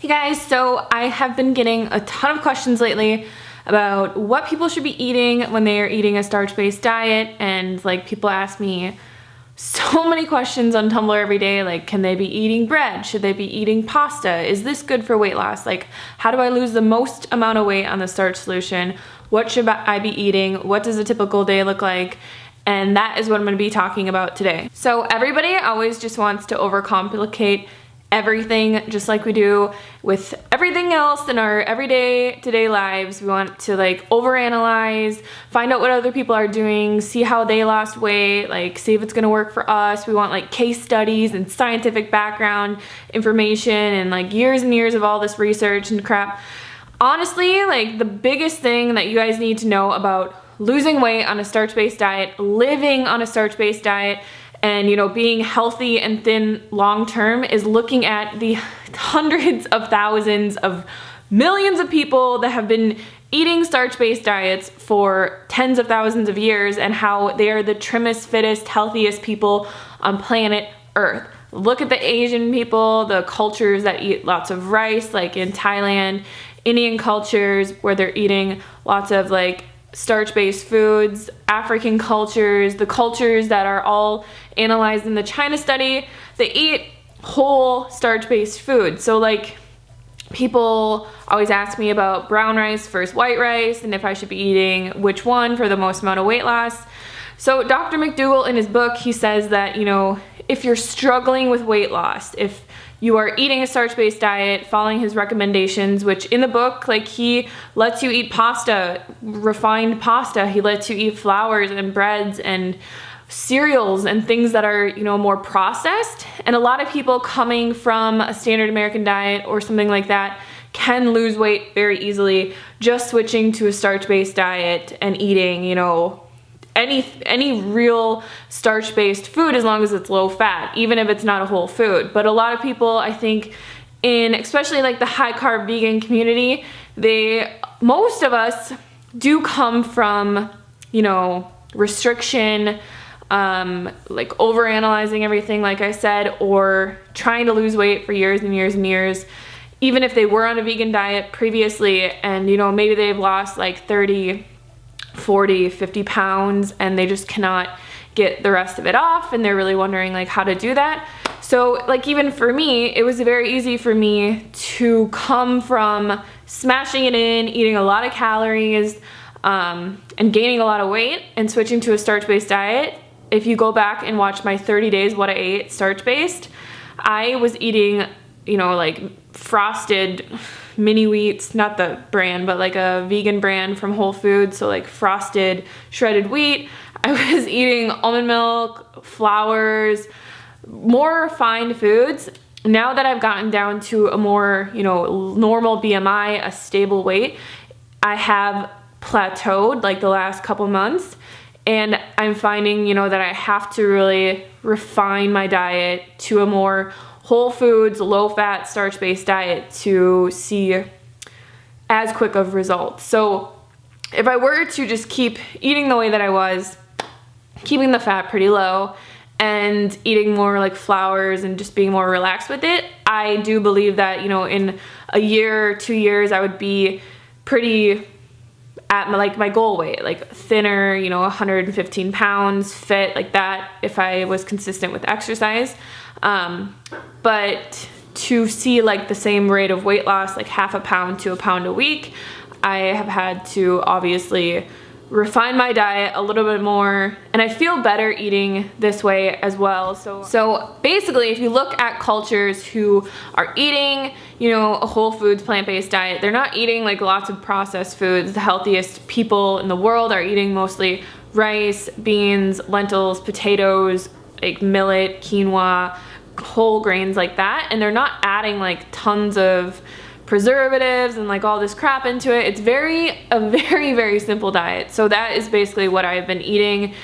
Hey guys, so I have been getting a ton of questions lately about what people should be eating when they are eating a starch-based diet, and like people ask me so many questions on Tumblr every day, like can they be eating bread? Should they be eating pasta? Is this good for weight loss? Like how do I lose the most amount of weight on the starch solution? What should I be eating? What does a typical day look like? And that is what I'm going to be talking about today. So everybody always just wants to overcomplicate everything, just like we do with everything else in our everyday today lives. We want to like overanalyze, find out what other people are doing, see how they lost weight, like see if it's gonna work for us. We want like case studies and scientific background information and like years and years of all this research and crap. Honestly, like the biggest thing that you guys need to know about losing weight on a starch-based diet, living on a starch-based diet, and being healthy and thin long term is looking at the hundreds of thousands of millions of people that have been eating starch-based diets for tens of thousands of years and how they are the trimmest, fittest, healthiest people on planet Earth. Look at the Asian people, the cultures that eat lots of rice, like in Thailand, Indian cultures where they're eating lots of like starch-based foods, African cultures, the cultures that are all analyzed in the China study, they eat whole starch-based food. So like people always ask me about brown rice versus white rice and if I should be eating which one for the most amount of weight loss. So Dr. McDougall in his book, he says that, if you're struggling with weight loss, if you are eating a starch-based diet, following his recommendations, which in the book, like he lets you eat pasta, refined pasta. He lets you eat flours and breads and cereals and things that are, more processed. And a lot of people coming from a standard American diet or something like that can lose weight very easily just switching to a starch-based diet and eating, any real starch-based food as long as it's low fat, even if it's not a whole food. But a lot of people, I think, in especially like the high carb vegan community, most of us do come from, restriction, like overanalyzing everything, like I said, or trying to lose weight for years and years and years, even if they were on a vegan diet previously and, maybe they've lost like 30, 40, 50 pounds and they just cannot get the rest of it off and they're really wondering like how to do that. So like even for me, it was very easy for me to come from smashing it in, eating a lot of calories, and gaining a lot of weight and switching to a starch-based diet. If you go back and watch my 30 days what I ate starch-based, I was eating, like frosted mini wheats, not the brand, but like a vegan brand from Whole Foods, so like frosted shredded wheat. I was eating almond milk, flours, more refined foods. Now that I've gotten down to a more, normal BMI, a stable weight, I have plateaued like the last couple months, and I'm finding, that I have to really refine my diet to a more whole foods, low-fat, starch-based diet to see as quick of results. So if I were to just keep eating the way that I was, keeping the fat pretty low, and eating more like flours and just being more relaxed with it, I do believe that, in a year, 2 years, I would be pretty at my goal weight, like thinner, 115 pounds, fit like that if I was consistent with exercise. But to see like the same rate of weight loss, like half a pound to a pound a week, I have had to obviously refine my diet a little bit more, and I feel better eating this way as well. So basically, if you look at cultures who are eating, a whole foods plant-based diet, they're not eating like lots of processed foods. The healthiest people in the world are eating mostly rice, beans, lentils, potatoes, like millet, quinoa, whole grains like that, and they're not adding like tons of preservatives and like all this crap into it. It's a very, very simple diet. So that is basically what I've been eating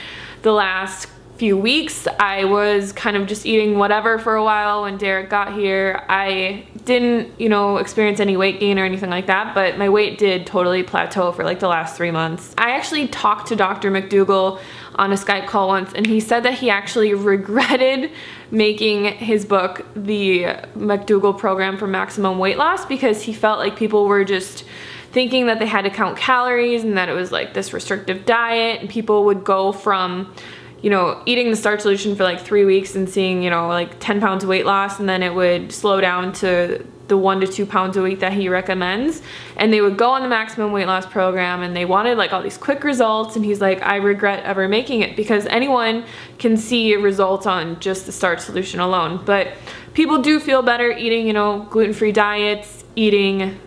the last few weeks. I was kind of just eating whatever for a while when Derek got here. I didn't, you know, experience any weight gain or anything like that, but my weight did totally plateau for like the last 3 months. I actually talked to Dr. McDougall on a Skype call once, and he said that he actually regretted making his book the McDougall Program for Maximum Weight Loss, because he felt like people were just thinking that they had to count calories and that it was like this restrictive diet, and people would go from, you know, eating the starch solution for like 3 weeks and seeing, you know, like 10 pounds of weight loss, and then it would slow down to the 1 to 2 pounds a week that he recommends. And they would go on the maximum weight loss program and they wanted like all these quick results. And he's like, I regret ever making it, because anyone can see results on just the starch solution alone. But people do feel better eating, you know, gluten-free diets, eating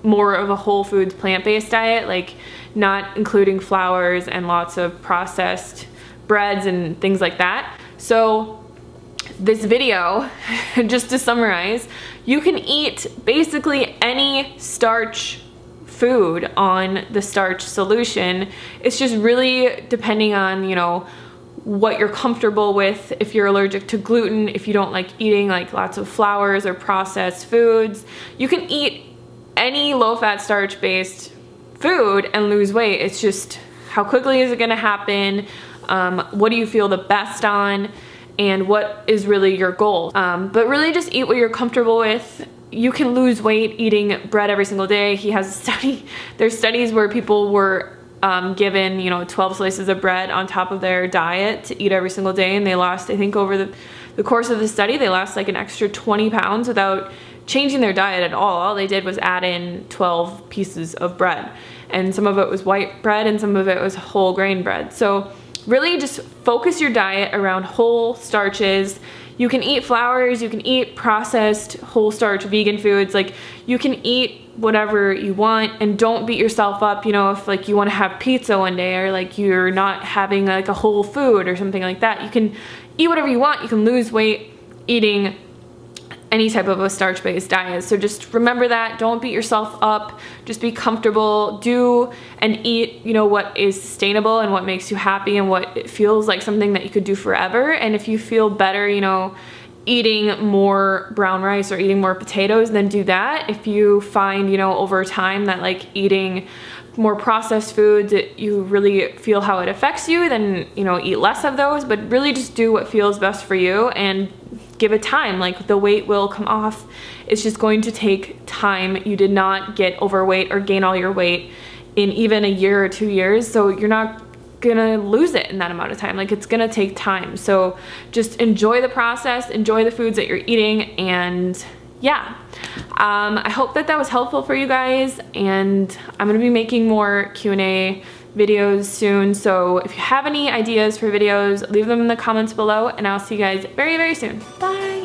more of a whole foods plant-based diet, like not including flours and lots of processed breads and things like that. So this video, just to summarize, you can eat basically any starch food on the starch solution. It's just really depending on, you know, what you're comfortable with. If you're allergic to gluten, if you don't like eating like lots of flours or processed foods, you can eat any low-fat starch-based food and lose weight. It's just how quickly is it going to happen, what do you feel the best on, and what is really your goal. But really just eat what you're comfortable with. You can lose weight eating bread every single day. He has a study, there's studies where people were given, you know, 12 slices of bread on top of their diet to eat every single day, and they lost, I think over the course of the study, they lost like an extra 20 pounds without changing their diet at all. All they did was add in 12 pieces of bread, and some of it was white bread and some of it was whole grain bread. So really just focus your diet around whole starches. You can eat flours, you can eat processed whole starch vegan foods, like you can eat whatever you want, and don't beat yourself up, you know, if like you want to have pizza one day, or like you're not having like a whole food or something like that. You can eat whatever you want. You can lose weight eating any type of a starch-based diet. So just remember that. Don't beat yourself up. Just be comfortable. Do and eat, you know, what is sustainable and what makes you happy and what feels like something that you could do forever. And if you feel better, you know, eating more brown rice or eating more potatoes, then do that. If you find, you know, over time that like eating more processed foods, you really feel how it affects you, then, you know, eat less of those. But really just do what feels best for you and give it time. Like the weight will come off. It's just going to take time. You did not get overweight or gain all your weight in even a year or 2 years. So you're not gonna lose it in that amount of time. Like it's gonna take time. So just enjoy the process, enjoy the foods that you're eating, and yeah. I hope that that was helpful for you guys, and I'm gonna be making more Q&A videos soon. So if you have any ideas for videos, leave them in the comments below, and I'll see you guys very, very soon. Bye.